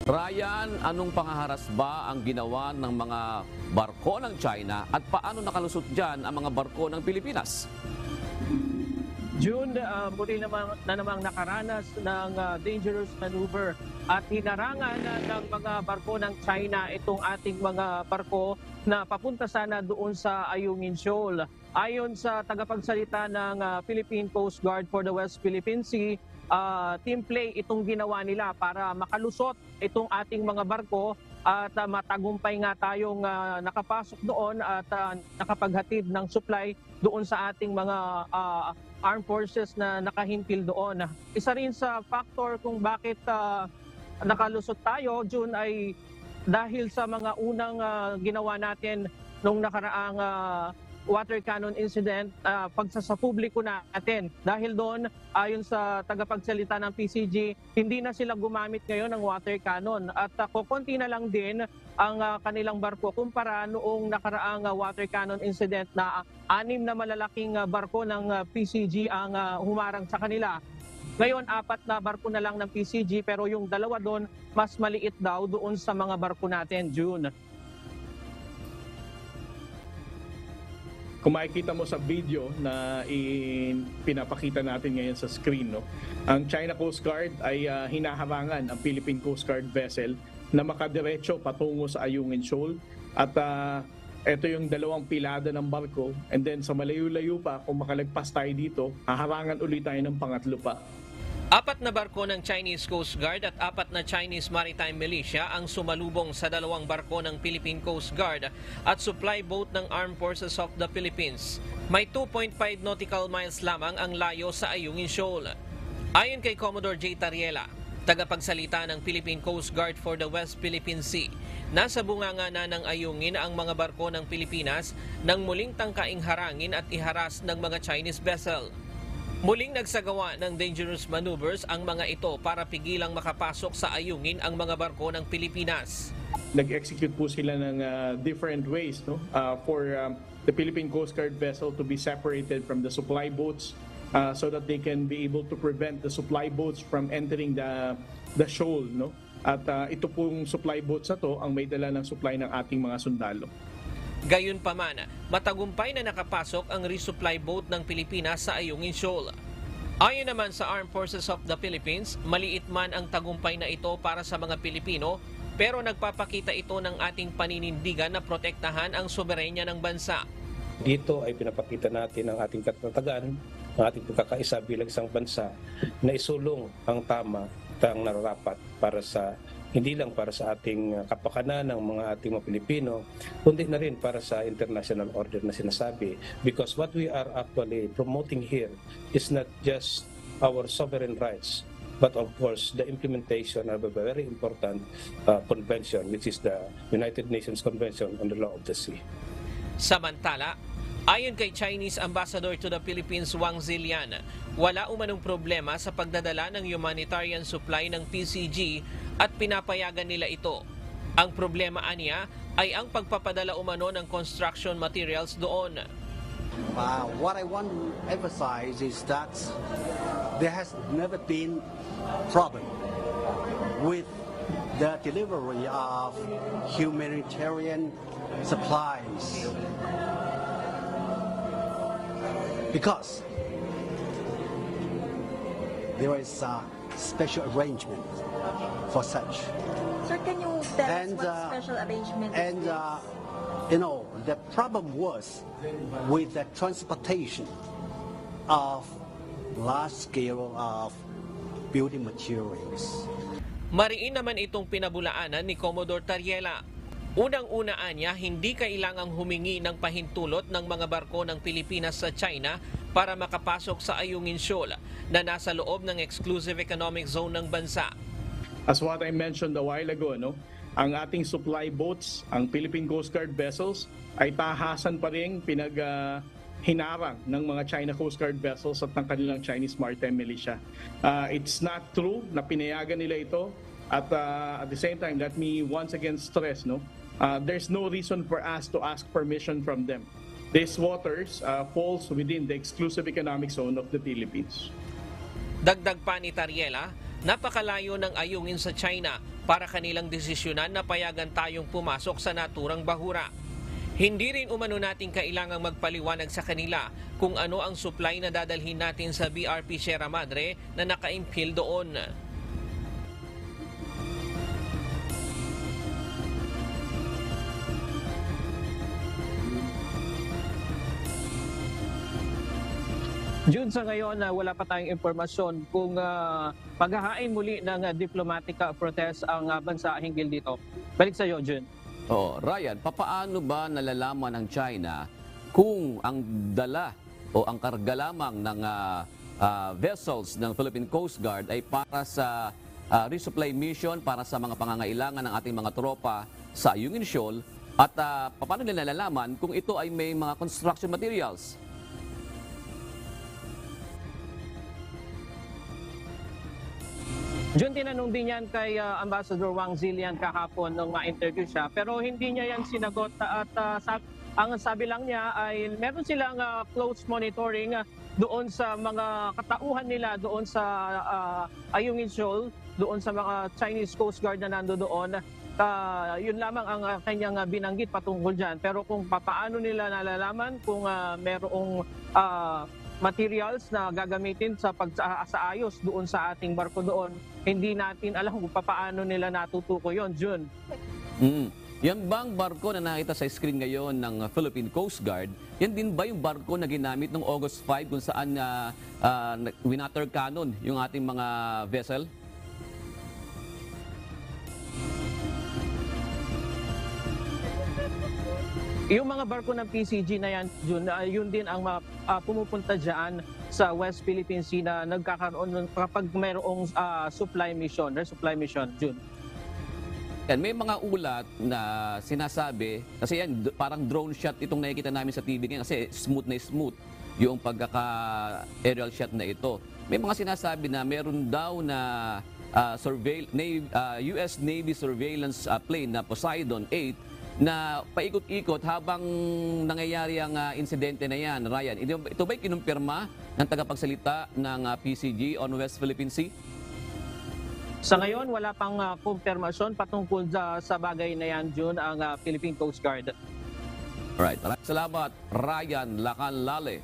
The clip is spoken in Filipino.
Ryan, anong pangaharas ba ang ginawa ng mga barko ng China at paano nakalusot dyan ang mga barko ng Pilipinas? June, muli namang nakaranas ng dangerous maneuver at hinarangan ng mga barko ng China itong ating mga barko na papunta sana doon sa Ayungin Shoal. Ayon sa tagapagsalita ng Philippine Coast Guard for the West Philippine Sea, team play itong ginawa nila para makalusot itong ating mga barko at matagumpay nga tayong nakapasok doon at nakapaghatid ng supply doon sa ating mga armed forces na nakahimpil doon. Isa rin sa factor kung bakit nakalusot tayo, June, ay dahil sa mga unang ginawa natin nung nakaraang water cannon incident sa publiko natin. Dahil doon, ayon sa tagapagsalita ng PCG, hindi na sila gumamit ngayon ng water cannon. At kukunti na lang din ang kanilang barko kumpara noong nakaraang water cannon incident na 6 na malalaking barko ng PCG ang humarang sa kanila. Ngayon, 4 na barko na lang ng PCG pero yung 2 doon, mas maliit daw doon sa mga barko natin, June. Kung makikita mo sa video na pinapakita natin ngayon sa screen, no, ang China Coast Guard ay hinaharangan ang Philippine Coast Guard vessel na makadiretso patungo sa Ayungin Shoal. At ito yung 2 pilada ng barko. And then sa malayo-layo pa, kung makalagpas tayo dito, haharangan ulit tayo ng pangatlo pa. 4 na barko ng Chinese Coast Guard at 4 na Chinese Maritime Militia ang sumalubong sa 2 barko ng Philippine Coast Guard at supply boat ng Armed Forces of the Philippines. May 2.5 nautical miles lamang ang layo sa Ayungin Shoal. Ayon kay Commodore J. Tariela, tagapagsalita ng Philippine Coast Guard for the West Philippine Sea, nasa bunganga na ng Ayungin ang mga barko ng Pilipinas nang muling tangkaing harangin at iharas ng mga Chinese vessel. Muling nagsagawa ng dangerous maneuvers ang mga ito para pigilang makapasok sa Ayungin ang mga barko ng Pilipinas. Nag-execute po sila ng different ways, no, for the Philippine Coast Guard vessel to be separated from the supply boats so that they can be able to prevent the supply boats from entering the shoal, no? At ito pong supply boats na to ang may dala ng supply ng ating mga sundalo. Gayunpaman, matagumpay na nakapasok ang resupply boat ng Pilipinas sa Ayungin Shoal. Ayon naman sa Armed Forces of the Philippines, maliit man ang tagumpay na ito para sa mga Pilipino, pero nagpapakita ito ng ating paninindigan na protektahan ang soberenya ng bansa. Dito ay pinapakita natin ang ating katatagan, ang ating pagkakaisa bilang isang bansa na isulong ang tama at ang nararapat para sa hindi lang para sa ating kapakanan ng mga ating mga Pilipino, kundi na rin para sa international order na sinasabi. Because what we are actually promoting here is not just our sovereign rights, but of course the implementation of a very important convention, which is the United Nations Convention on the Law of the Sea. Samantala, ayon kay Chinese Ambassador to the Philippines Wang Zilian, wala umanong problema sa pagdadala ng humanitarian supply ng PCG at pinapayagan nila ito. Ang problema aniya ay ang pagpapadala umano ng construction materials doon. What I want to emphasize is that there has never been problem with the delivery of humanitarian supplies because there is a special arrangement for such. Sir, can you tell us what special arrangement is this? The problem was with the transportation of large scale of building materials. Mariin naman itong pinabulaanan ni Commodore Tariela. Unang-unaan niya, hindi kailangang humingi ng pahintulot ng mga barko ng Pilipinas sa China para makapasok sa Ayungin Shoal na nasa loob ng exclusive economic zone ng bansa. As what I mentioned a while ago, no, ang ating supply boats, ang Philippine Coast Guard vessels, ay tahasan pa rin hinarang ng mga China Coast Guard vessels at ng kanilang Chinese Maritime Militia. It's not true na pinayagan nila ito at the same time, let me once again stress, no, there's no reason for us to ask permission from them. These waters falls within the exclusive economic zone of the Philippines. Dagdag pa ni Tariela, napakalayo ng Ayungin sa China para kanilang desisyonan na payagan tayong pumasok sa naturang bahura. Hindi rin umano natin kailangang magpaliwanag sa kanila kung ano ang supply na dadalhin natin sa BRP Sierra Madre na nakaimpil doon. June, sa ngayon, wala pa tayong impormasyon kung paghahain muli ng diplomatic protest ang bansa hinggil dito. Balik sa iyo, June. Oh, Ryan, papaano ba nalalaman ng China kung ang dala o ang karga lamang ng vessels ng Philippine Coast Guard ay para sa resupply mission, para sa mga pangangailangan ng ating mga tropa sa Ayungin Shoal, at paano nila nalalaman kung ito ay may mga construction materials? Jun, tinanong din yan kay Ambassador Wang Zilian kahapon nung ma-interview siya, pero hindi niya yan sinagot at ang sabi lang niya ay meron silang close monitoring doon sa mga katauhan nila doon sa Ayungin Shoal, doon sa mga Chinese Coast Guard na nando doon. Yun lamang ang kanyang binanggit patungkol dyan. Pero kung paano nila nalalaman kung merong materials na gagamitin sa pagsaayos doon sa ating barko doon, hindi natin alam kung paano nila natutuko yon, June. Yan bang barko na nakita sa screen ngayon ng Philippine Coast Guard, yan din ba yung barko na ginamit noong August 5 kung saan winater cannon yung ating mga vessel? Yung mga barko ng PCG na yan, June, yun din ang pumupunta dyan sa West Philippine Sea na nagkakaroon kapag mayroong resupply mission, June. Yan, may mga ulat na sinasabi, kasi yan, parang drone shot itong nakikita namin sa TV ngayon, kasi smooth yung pagkaka-aerial shot na ito. May mga sinasabi na meron daw na US Navy surveillance plane na Poseidon 8 na paikot-ikot habang nangyayari ang insidente na yan, Ryan. Ito ba'y kinumpirma ng tagapagsalita ng PCG on West Philippine Sea? Sa ngayon, wala pang kumpirmasyon patungkol sa bagay na yan, June, ang Philippine Coast Guard. Alright, maraming salamat, Ryan Lacanlale.